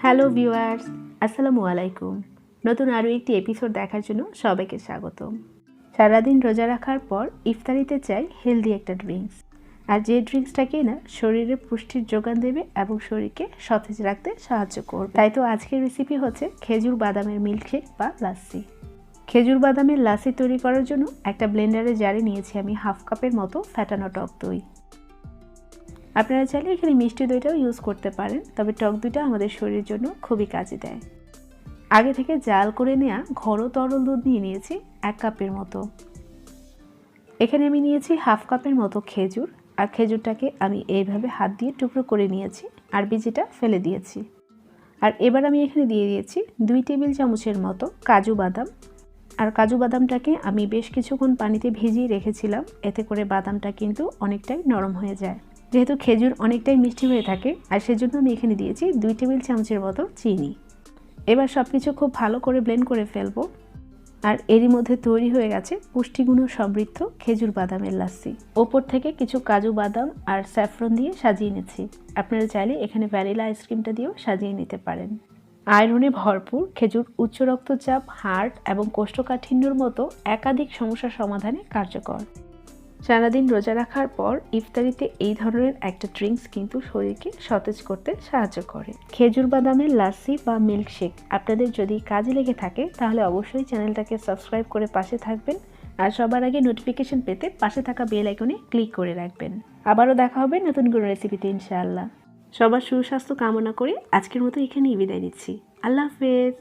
Hello viewers, আসসালামু আলাইকুম। নতুন আরও একটি এপিসোড দেখার জন্য সবাইকে স্বাগতম। সারাদিন রোজা রাখার পর ইফতারিতে চাই হেলদি একটা ড্রিঙ্কস, আর যে ড্রিঙ্কসটা কিনা শরীরে পুষ্টির যোগান দেবে এবং শরীরকে সতেজ রাখতে সাহায্য করবে। তাই তো আজকের রেসিপি হচ্ছে খেজুর বাদামের মিল্কশেক বা লাসি। খেজুর বাদামের লাসি তৈরি করার জন্য একটা ব্লেন্ডারে জারে নিয়েছি আমি হাফ কাপের মতো ফ্যাটানো টক দই। আপনারা চাইলে এখানে মিষ্টি দইটাও ইউজ করতে পারেন, তবে টক দইটা আমাদের শরীরের জন্য খুবই কাজে দেয়। আগে থেকে জাল করে নেওয়া ঘন তরল দুধ নিয়ে নিয়েছি 1 কাপের মতো। এখানে আমি নিয়েছি হাফ কাপের মতো খেজুর, আর খেজুরটাকে আমি এইভাবে হাত দিয়ে টুকরো করে নিয়েছি আর বিচিটা ফেলে দিয়েছি। আর এবার আমি এখানে দিয়ে দিয়েছি 2 টেবিল চামচের মতো কাজু বাদাম। আর কাজু বাদামটাকে আমি বেশ কিছুক্ষণ পানিতে ভিজিয়ে রেখেছিলাম, এতে করে বাদামটা কিন্তু অনেকটাই নরম হয়ে যায়। যেহেতু খেজুর অনেকটাই মিষ্টি হয়ে থাকে, আর সেজন্য আমি এখানে দিয়েছি 2 টেবিল চামচের মতো চিনি। এবার সব কিছু খুব ভালো করে ব্লেন্ড করে ফেলবো। আর এরই মধ্যে তৈরি হয়ে গেছে পুষ্টিগুণ সমৃদ্ধ খেজুর বাদামের লাসি। ওপর থেকে কিছু কাজু বাদাম আর স্যাফরন দিয়ে সাজিয়ে নিচ্ছি। আপনারা চাইলে এখানে ভ্যানিলা আইসক্রিমটা দিয়েও সাজিয়ে নিতে পারেন। আয়রনে ভরপুর খেজুর উচ্চ রক্তচাপ, হার্ট এবং কোষ্ঠকাঠিন্যর মতো একাধিক সমস্যার সমাধানে কার্যকর। সারাদিন রোজা রাখার পর ইফতারিতে এই ধরনের একটা ড্রিঙ্কস কিন্তু শরীরকে সতেজ করতে সাহায্য করে। খেজুর বাদামের লাসি বা মিল্কশেক আপনাদের যদি কাজে লেগে থাকে তাহলে অবশ্যই চ্যানেলটাকে সাবস্ক্রাইব করে পাশে থাকবেন, আর সবার আগে নোটিফিকেশন পেতে পাশে থাকা বেল আইকনে ক্লিক করে রাখবেন। আবারও দেখা হবে নতুন কোনো রেসিপিতে ইনশাআল্লাহ। সবার সুস্বাস্থ্য কামনা করে আজকের মতো এখানেই বিদায় নিচ্ছি। আল্লাহ হাফেজ।